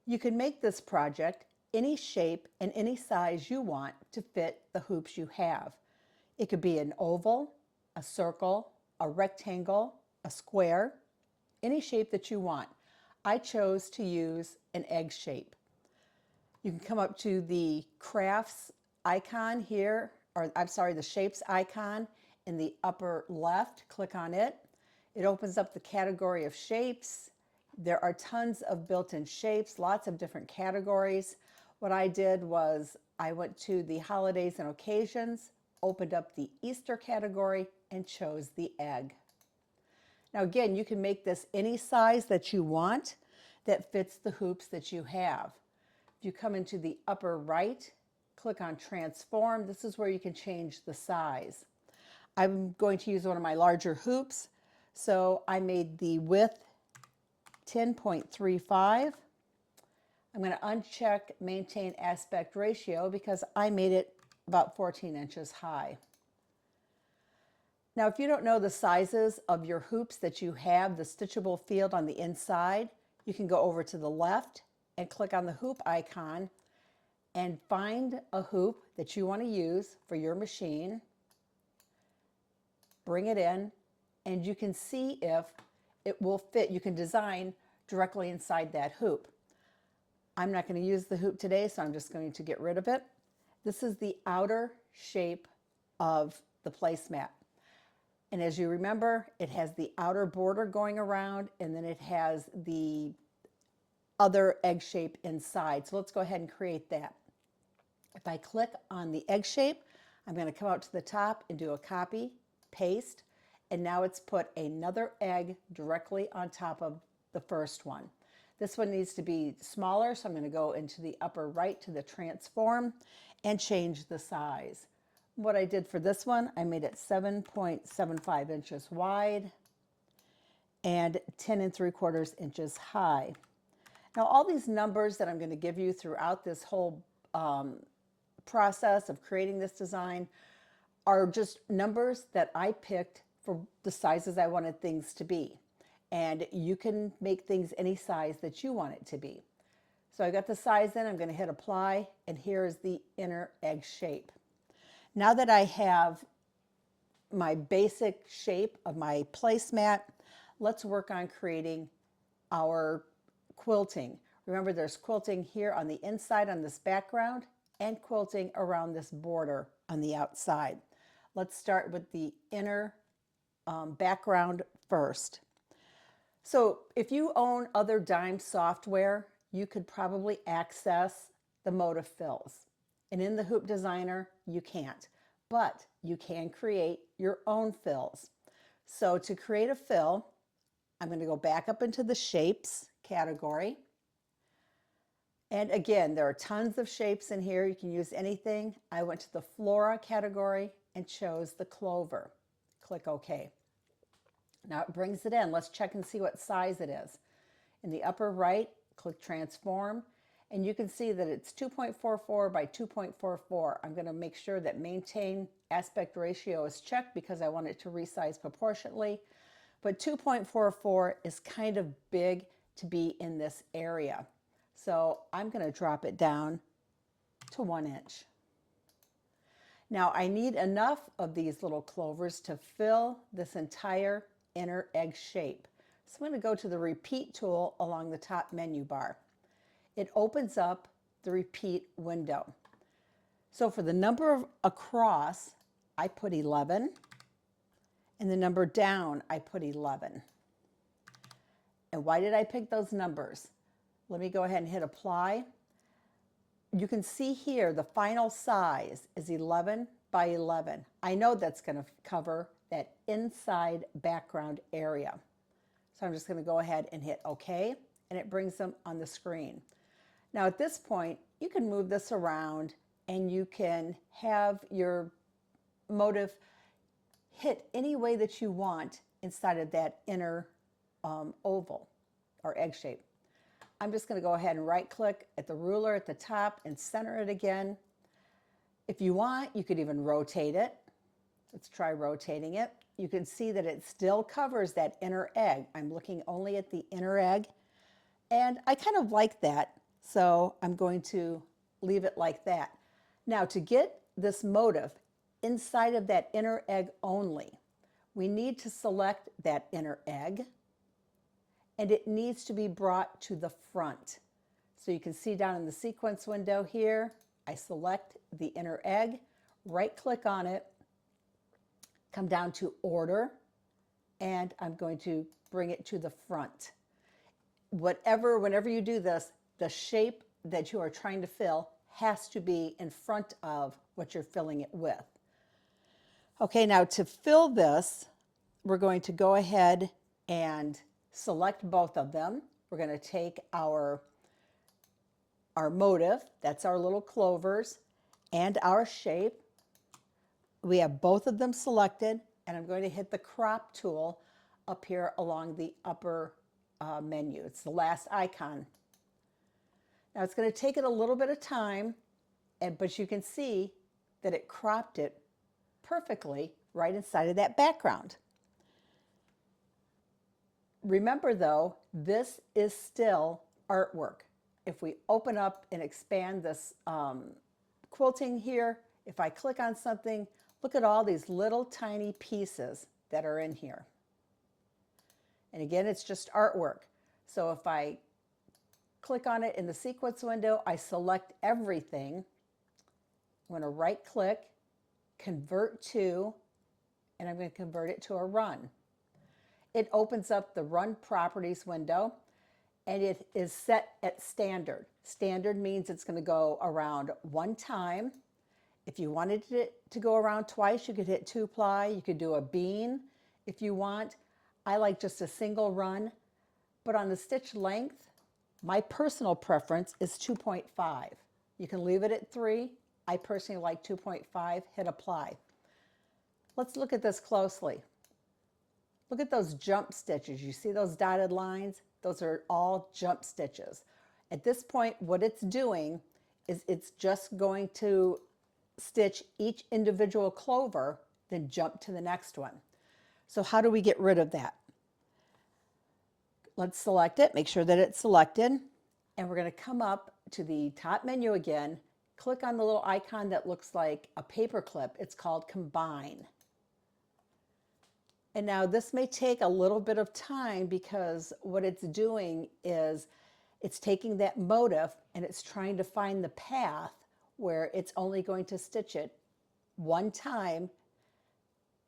You can make this project any shape and any size you want to fit the hoops you have. It could be an oval, a circle, a rectangle, a square, any shape that you want. I chose to use an egg shape. You can come up to the crafts icon here, or I'm sorry, the shapes icon in the upper left. Click on it. It opens up the category of shapes. There are tons of built-in shapes, lots of different categories. What I did was I went to the holidays and occasions, opened up the Easter category, and chose the egg. Now again, you can make this any size that you want that fits the hoops that you have. If you come into the upper right, click on Transform. This is where you can change the size. I'm going to use one of my larger hoops, so I made the width 10.35. I'm going to uncheck Maintain Aspect Ratio because I made it about 14 inches high. Now, if you don't know the sizes of your hoops that you have, the stitchable field on the inside, you can go over to the left and click on the hoop icon and find a hoop that you want to use for your machine. Bring it in, and you can see if it will fit. You can design directly inside that hoop. I'm not going to use the hoop today, so I'm just going to get rid of it. This is the outer shape of the placemat. And as you remember, it has the outer border going around, and then it has the other egg shape inside. So let's go ahead and create that. If I click on the egg shape, I'm going to come out to the top and do a copy, paste, and now it's put another egg directly on top of the first one. This one needs to be smaller, so I'm going to go into the upper right to the transform and change the size. What I did for this one, I made it 7.75 inches wide and 10 3/4 inches high. Now all these numbers that I'm going to give you throughout this whole process of creating this design are just numbers that I picked for the sizes I wanted things to be. And you can make things any size that you want it to be. So I got the size in, I'm going to hit apply, and here's the inner egg shape. Now that I have my basic shape of my placemat, let's work on creating our quilting. Remember, there's quilting here on the inside on this background and quilting around this border on the outside. Let's start with the inner background first. So if you own other dime software, you could probably access the motif fills. And in the Hoop Designer, you can't, but you can create your own fills. So to create a fill, I'm going to go back up into the shapes category. And again, there are tons of shapes in here. You can use anything. I went to the Flora category and chose the clover. Click OK. Now it brings it in. Let's check and see what size it is. In the upper right, click Transform, and you can see that it's 2.44 by 2.44. I'm going to make sure that Maintain Aspect Ratio is checked because I want it to resize proportionately. But 2.44 is kind of big to be in this area. So I'm going to drop it down to 1 inch. Now I need enough of these little clovers to fill this entire inner egg shape. So I'm going to go to the Repeat tool along the top menu bar. It opens up the Repeat window. So for the number across, I put 11, and the number down, I put 11. And why did I pick those numbers? Let me go ahead and hit apply. You can see here the final size is 11 by 11. I know that's going to cover that inside background area. So I'm just going to go ahead and hit OK, and it brings them on the screen. Now at this point, you can move this around and you can have your motif hit any way that you want inside of that inner oval or egg shape. I'm just going to go ahead and right click at the ruler at the top and center it again. If you want, you could even rotate it. Let's try rotating it. You can see that it still covers that inner egg. I'm looking only at the inner egg, and I kind of like that. So I'm going to leave it like that. Now to get this motif inside of that inner egg only, we need to select that inner egg, and it needs to be brought to the front. So you can see down in the sequence window here, I select the inner egg, right click on it, come down to order, and I'm going to bring it to the front. Whenever you do this, the shape that you are trying to fill has to be in front of what you're filling it with. Okay, now to fill this, we're going to go ahead and select both of them. We're going to take our motif, that's our little clovers, and our shape. We have both of them selected, and I'm going to hit the crop tool up here along the upper menu. It's the last icon. Now it's going to take it a little bit of time, but you can see that it cropped it perfectly right inside of that background. Remember though, this is still artwork. If we open up and expand this quilting here, if I click on something, look at all these little tiny pieces that are in here. And again, it's just artwork. So if I click on it in the sequence window, I select everything. I'm going to right click, convert to, and I'm going to convert it to a run. It opens up the run properties window, and it is set at standard. Standard means it's going to go around one time. If you wanted it to go around twice, you could hit 2-ply. You could do a bean if you want. I like just a single run, but on the stitch length, my personal preference is 2.5. You can leave it at 3. I personally like 2.5. Hit apply. Let's look at this closely. Look at those jump stitches. You see those dotted lines? Those are all jump stitches. At this point, what it's doing is it's just going to stitch each individual clover, then jump to the next one. So how do we get rid of that? Let's select it, make sure that it's selected, and we're going to come up to the top menu again, click on the little icon that looks like a paper clip. It's called Combine. And now this may take a little bit of time because what it's doing is it's taking that motif and it's trying to find the path where it's only going to stitch it one time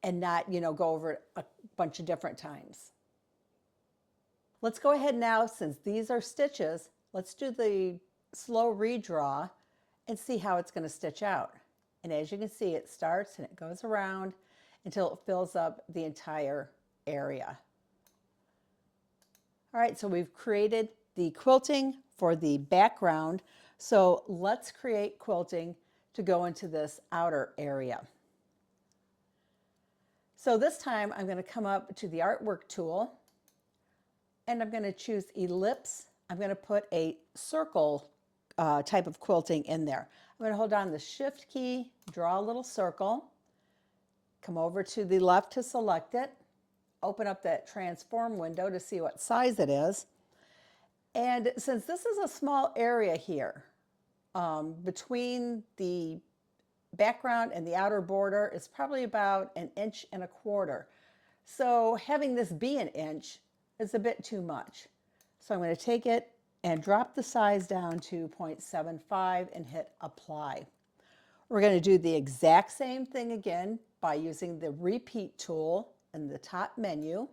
and not, go over it a bunch of different times. Let's go ahead now, since these are stitches, let's do the slow redraw and see how it's going to stitch out. And as you can see, it starts and it goes around until it fills up the entire area. All right, so we've created the quilting for the background. So let's create quilting to go into this outer area. So this time I'm going to come up to the artwork tool and I'm going to choose ellipse. I'm going to put a circle type of quilting in there. I'm going to hold down the shift key, draw a little circle, come over to the left to select it, open up that transform window to see what size it is. And since this is a small area here, between the background and the outer border is probably about 1.25 inches. So having this be 1 inch is a bit too much. So I'm going to take it and drop the size down to 0.75 and hit apply. We're going to do the exact same thing again by using the repeat tool in the top menu.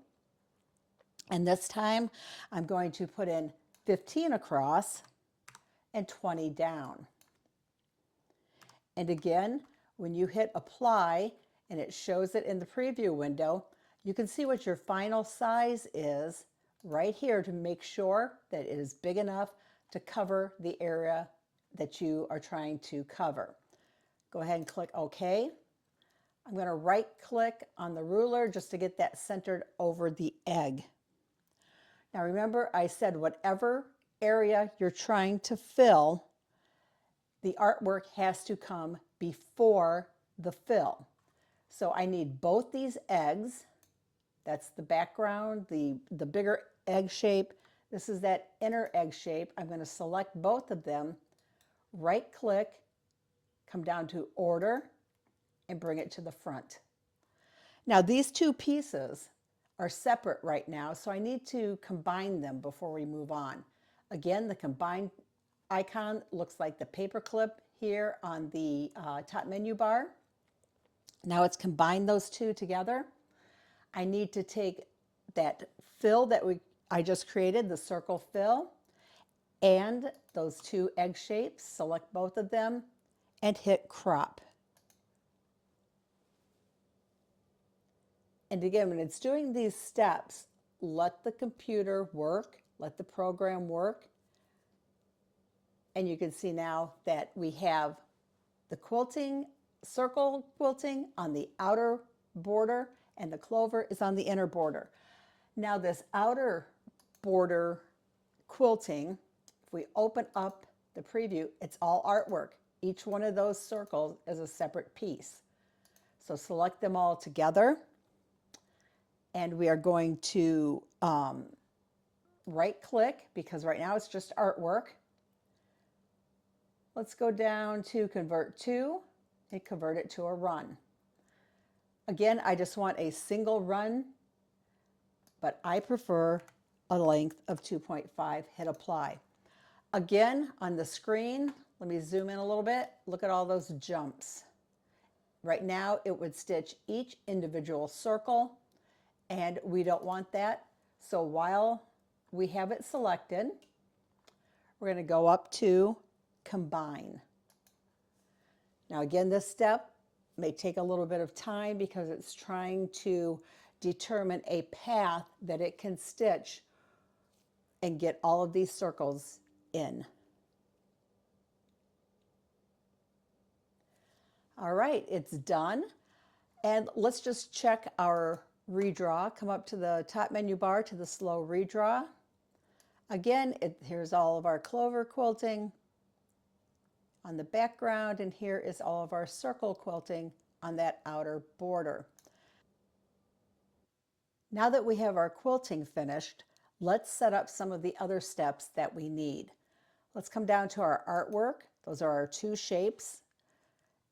And this time I'm going to put in 15 across and 20 down. And again, when you hit apply and it shows it in the preview window, you can see what your final size is right here to make sure that it is big enough to cover the area that you are trying to cover. Go ahead and click OK. I'm going to right click on the ruler just to get that centered over the egg. Now remember, I said whatever area you're trying to fill, the artwork has to come before the fill. So I need both these eggs. That's the background, the bigger egg shape. This is that inner egg shape. I'm going to select both of them, right click, come down to order, and bring it to the front. Now these two pieces are separate right now, so I need to combine them before we move on. Again, the combine icon looks like the paper clip here on the top menu bar. Now it's combined those two together. I need to take that fill that I just created, the circle fill, and those two egg shapes, select both of them, and hit crop. And again, when it's doing these steps, let the computer work, let the program work. And you can see now that we have the quilting, circle quilting on the outer border, and the clover is on the inner border. Now this outer border quilting, if we open up the preview, it's all artwork. Each one of those circles is a separate piece. So select them all together, and we are going to right click, because right now it's just artwork. Let's go down to convert to and convert it to a run. Again, I just want a single run, but I prefer a length of 2.5. Hit apply. Again, on the screen, let me zoom in a little bit. Look at all those jumps. Right now, it would stitch each individual circle, and we don't want that. So while we have it selected, we're going to go up to combine. Now again, this step may take a little bit of time because it's trying to determine a path that it can stitch and get all of these circles in. All right, it's done. And let's just check our redraw. Come up to the top menu bar to the slow redraw. Again, here's all of our clover quilting on the background, and here is all of our circle quilting on that outer border. Now that we have our quilting finished, let's set up some of the other steps that we need. Let's come down to our artwork. Those are our two shapes.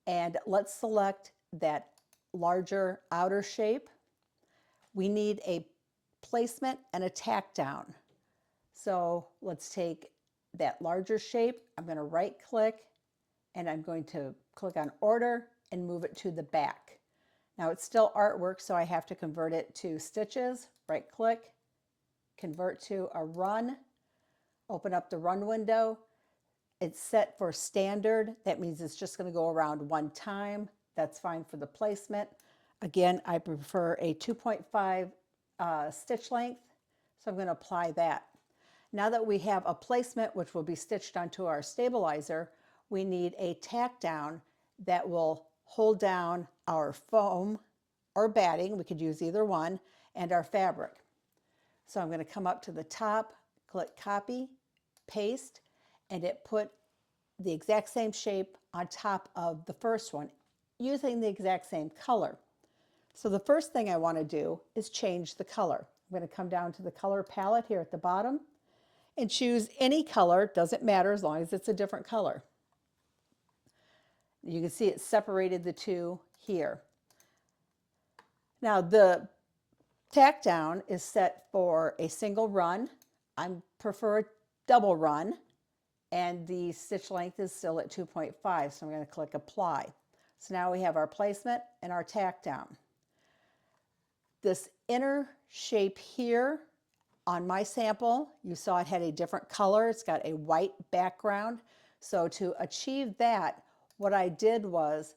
And let's select that larger outer shape. We need a placement and a tack down. So let's take that larger shape. I'm going to right click, and I'm going to click on order and move it to the back. Now it's still artwork, so I have to convert it to stitches. Right click, convert to a run, open up the run window. It's set for standard. That means it's just going to go around one time. That's fine for the placement. Again, I prefer a 2.5 stitch length, so I'm going to apply that. Now that we have a placement which will be stitched onto our stabilizer, we need a tack down that will hold down our foam or batting, we could use either one, and our fabric. So I'm going to come up to the top, click copy, paste, and it put the exact same shape on top of the first one using the exact same color. So the first thing I want to do is change the color. I'm going to come down to the color palette here at the bottom and choose any color. Doesn't matter as long as it's a different color. You can see it separated the two here. Now the tack down is set for a single run. I prefer a double run, and the stitch length is still at 2.5, so I'm going to click apply. So now we have our placement and our tack down. This inner shape here on my sample, you saw it had a different color. It's got a white background. So to achieve that, what I did was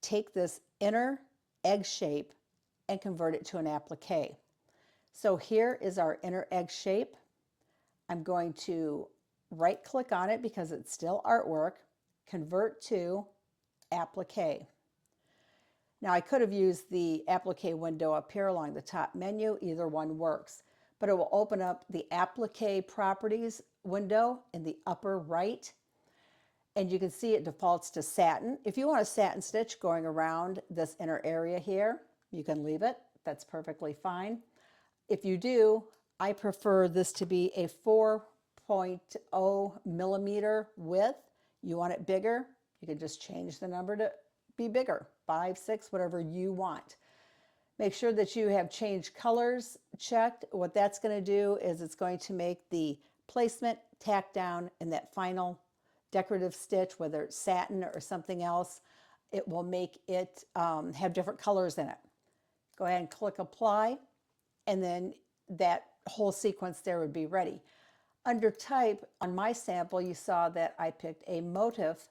take this inner egg shape and convert it to an applique. So here is our inner egg shape. I'm going to right click on it because it's still artwork, convert to applique. Now I could have used the applique window up here along the top menu. Either one works, but it will open up the applique properties window in the upper right. And you can see it defaults to satin. If you want a satin stitch going around this inner area here, you can leave it. That's perfectly fine. If you do, I prefer this to be a 4.0 millimeter width. You want it bigger, you can just change the number to be bigger, 5, 6, whatever you want. Make sure that you have changed colors checked. What that's going to do is it's going to make the placement, tack down, and that final decorative stitch, whether it's satin or something else, it will make it have different colors in it. Go ahead and click apply, and then that whole sequence there would be ready. Under type, on my sample, you saw that I picked a motif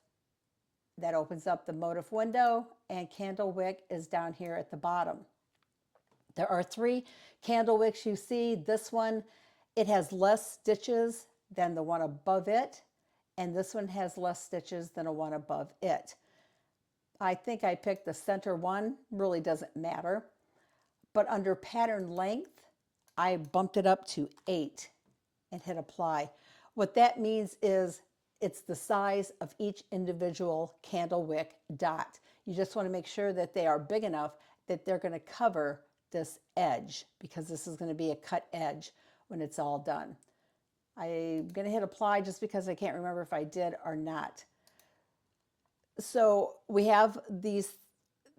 that opens up the motif window, and candle wick is down here at the bottom. There are 3 candle wicks you see. This one, it has less stitches than the one above it, and this one has less stitches than the one above it. I think I picked the center one, really doesn't matter. But under pattern length, I bumped it up to 8 and hit apply. What that means is it's the size of each individual candle wick dot. You just want to make sure that they are big enough that they're going to cover this edge, because this is going to be a cut edge when it's all done. I'm going to hit apply just because I can't remember if I did or not. So we have these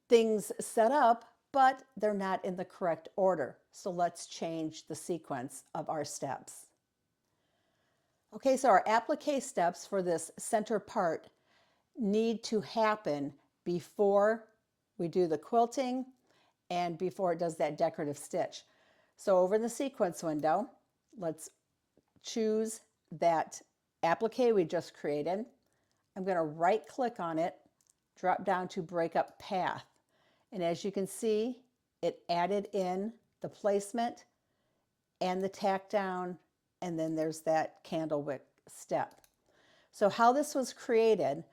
things set up, but they're not in the correct order. So let's change the sequence of our steps. Okay, so our applique steps for this center part need to happen before we do the quilting and before it does that decorative stitch. So over in the sequence window, let's choose that applique we just created. I'm going to right click on it, drop down to break up path. And as you can see, it added in the placement and the tack down, and then there's that candle wick step. So how this was created,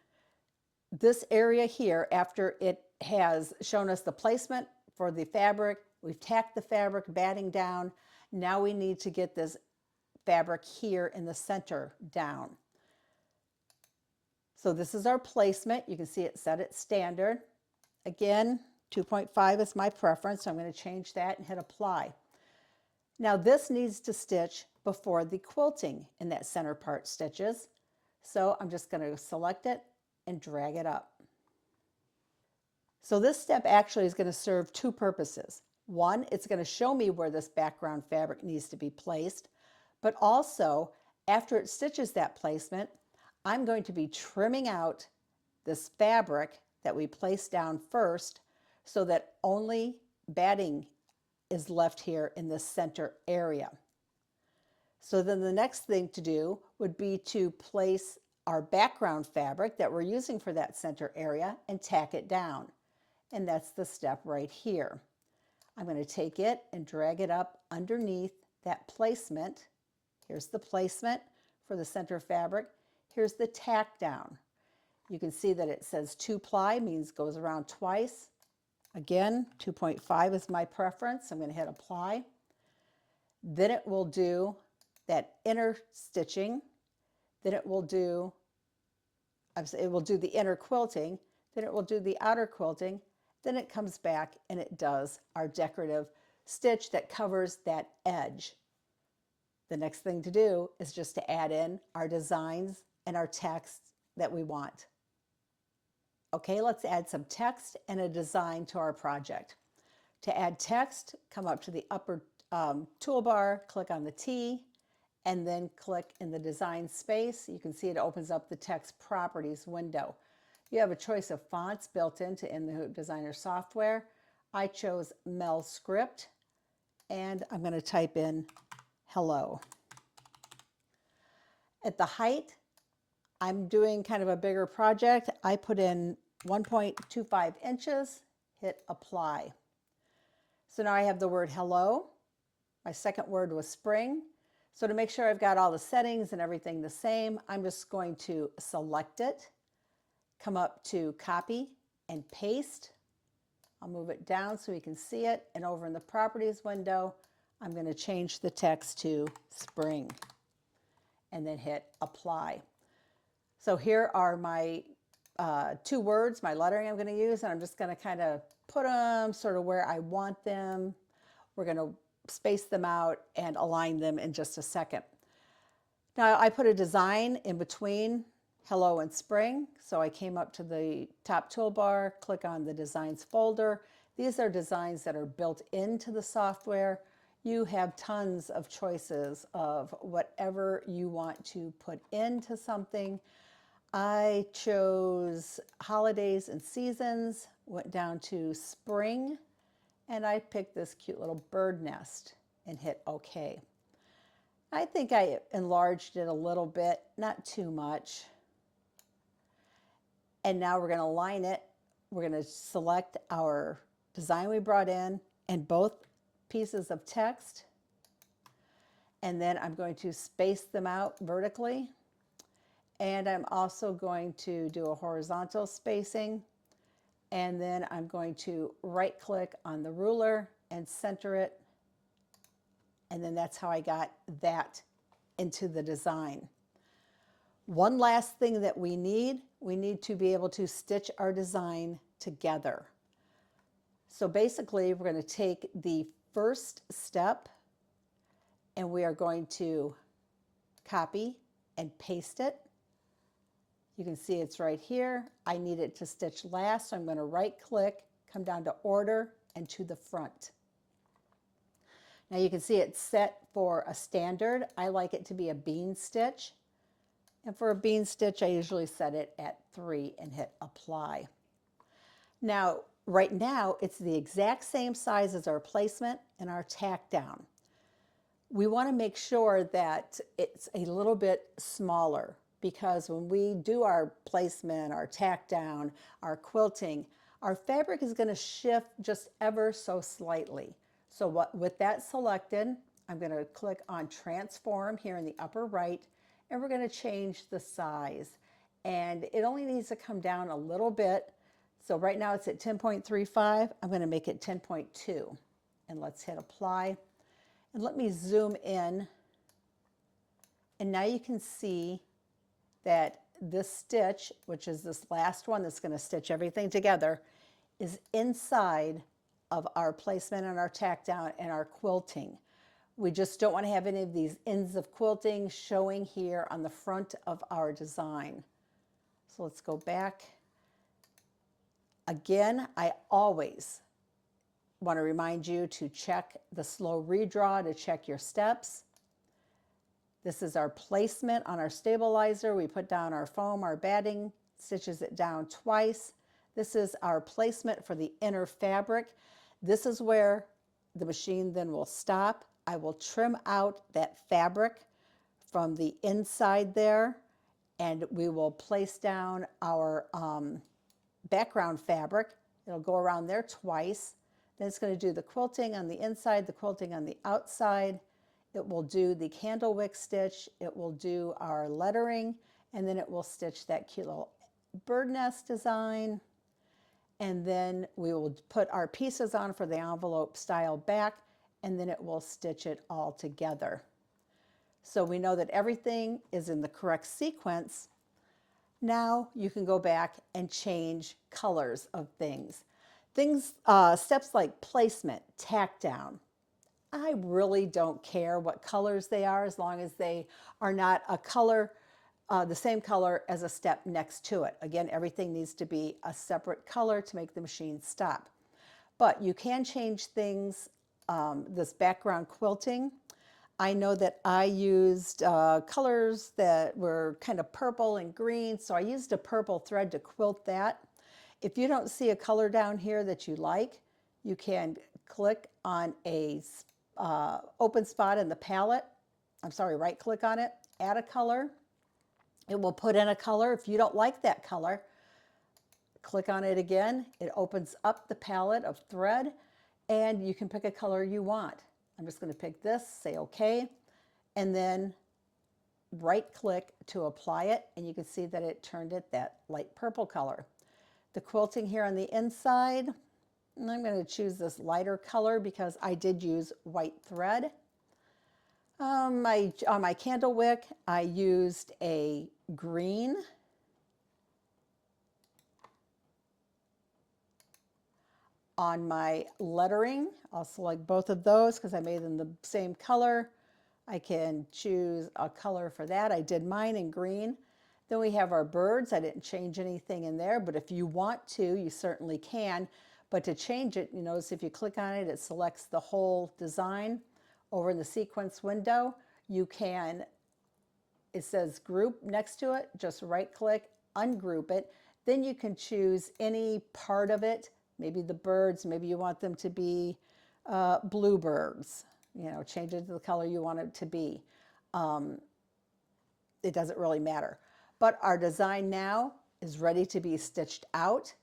this area here, after it has shown us the placement for the fabric, we've tacked the fabric, batting down. Now we need to get this fabric here in the center down. So this is our placement. You can see it set at standard. Again, 2.5 is my preference, so I'm going to change that and hit apply. Now this needs to stitch before the quilting in that center part stitches. So I'm just going to select it and drag it up. So this step actually is going to serve 2 purposes. One, it's going to show me where this background fabric needs to be placed, but also after it stitches that placement, I'm going to be trimming out this fabric that we placed down first so that only batting is left here in the center area. So then the next thing to do would be to place our background fabric that we're using for that center area and tack it down. And that's the step right here. I'm going to take it and drag it up underneath that placement. Here's the placement for the center fabric. Here's the tack down. You can see that it says 2-ply, means goes around twice. Again, 2.5 is my preference. I'm going to hit apply. Then it will do that inner stitching. Then it will do the inner quilting. Then it will do the outer quilting. Then it comes back and it does our decorative stitch that covers that edge. The next thing to do is just to add in our designs and our text that we want. Okay, let's add some text and a design to our project. To add text, come up to the upper toolbar, click on the T, and then click in the design space. You can see it opens up the text properties window. You have a choice of fonts built into in the Hoop Designer software. I chose Mel Script, and I'm going to type in hello. At the height, I'm doing kind of a bigger project. I put in 1.25 inches, hit apply. So now I have the word hello. My second word was spring. So to make sure I've got all the settings and everything the same, I'm just going to select it, come up to copy and paste. I'll move it down so we can see it. And over in the properties window, I'm going to change the text to spring and then hit apply. So here are my 2 words, my lettering I'm going to use, and I'm just going to kind of put them sort of where I want them. We're going to space them out and align them in just a second. Now I put a design in between hello and spring. So I came up to the top toolbar, click on the designs folder. These are designs that are built into the software. You have tons of choices of whatever you want to put into something. I chose holidays and seasons, went down to spring, and I picked this cute little bird nest and hit OK. I think I enlarged it a little bit, not too much. And now we're going to line it. We're going to select our design we brought in and both pieces of text. And then I'm going to space them out vertically. And I'm also going to do a horizontal spacing. And then I'm going to right click on the ruler and center it. And then that's how I got that into the design. One last thing that we need to be able to stitch our design together. So basically, we're going to take the first step and we are going to copy and paste it. You can see it's right here. I need it to stitch last, so I'm going to right click, come down to order and to the front. Now you can see it's set for a standard. I like it to be a bean stitch. And for a bean stitch, I usually set it at 3 and hit apply. Now, right now, it's the exact same size as our placement and our tack down. We want to make sure that it's a little bit smaller because when we do our placement, our tack down, our quilting, our fabric is going to shift just ever so slightly. So with that selected, I'm going to click on transform here in the upper right, and we're going to change the size. And it only needs to come down a little bit. So right now it's at 10.35. I'm going to make it 10.2. And let's hit apply. And let me zoom in. And now you can see that this stitch, which is this last one that's going to stitch everything together, is inside of our placement and our tack down and our quilting. We just don't want to have any of these ends of quilting showing here on the front of our design. So let's go back. Again, I always want to remind you to check the slow redraw to check your steps. This is our placement on our stabilizer. We put down our foam, our batting, stitches it down twice. This is our placement for the inner fabric. This is where the machine then will stop. I will trim out that fabric from the inside there, and we will place down our background fabric. It'll go around there twice. Then it's going to do the quilting on the inside, the quilting on the outside. It will do the candle wick stitch. It will do our lettering, and then it will stitch that cute little bird nest design. And then we will put our pieces on for the envelope style back, and then it will stitch it all together. So we know that everything is in the correct sequence. Now you can go back and change colors of things. Steps like placement, tack down. I really don't care what colors they are as long as they are not a color, the same color as a step next to it. Again, everything needs to be a separate color to make the machine stop. But you can change things, this background quilting. I know that I used colors that were kind of purple and green, so I used a purple thread to quilt that. If you don't see a color down here that you like, you can click on a open spot in the palette. Right click on it, add a color. It will put in a color. If you don't like that color, click on it again. It opens up the palette of thread, and you can pick a color you want. I'm just going to pick this, say OK, and then right click to apply it, and you can see that it turned it that light purple color. The quilting here on the inside, and I'm going to choose this lighter color because I did use white thread. On my candle wick, I used a green. On my lettering, I'll select both of those because I made them the same color. I can choose a color for that. I did mine in green. Then we have our birds. I didn't change anything in there, but if you want to, you certainly can. But to change it, you notice if you click on it, it selects the whole design. Over in the sequence window, you can, it says group next to it, just right click, ungroup it. Then you can choose any part of it, maybe the birds, maybe you want them to be bluebirds, you know, change it to the color you want it to be. It doesn't really matter. But our design now is ready to be stitched out.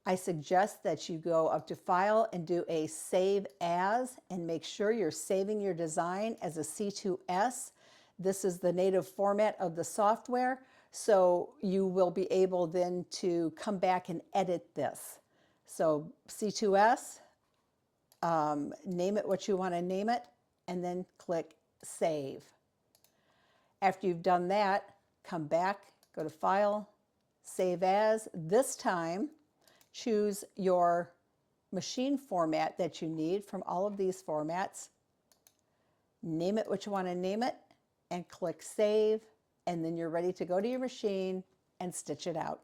I suggest that you go up to File and do a Save As and make sure you're saving your design as a C2S. This is the native format of the software, so you will be able then to come back and edit this. So C2S, name it what you want to name it, and then click Save. After you've done that, come back, go to File, Save As. This time, choose your machine format that you need from all of these formats. Name it what you want to name it, and click Save, and then you're ready to go to your machine and stitch it out.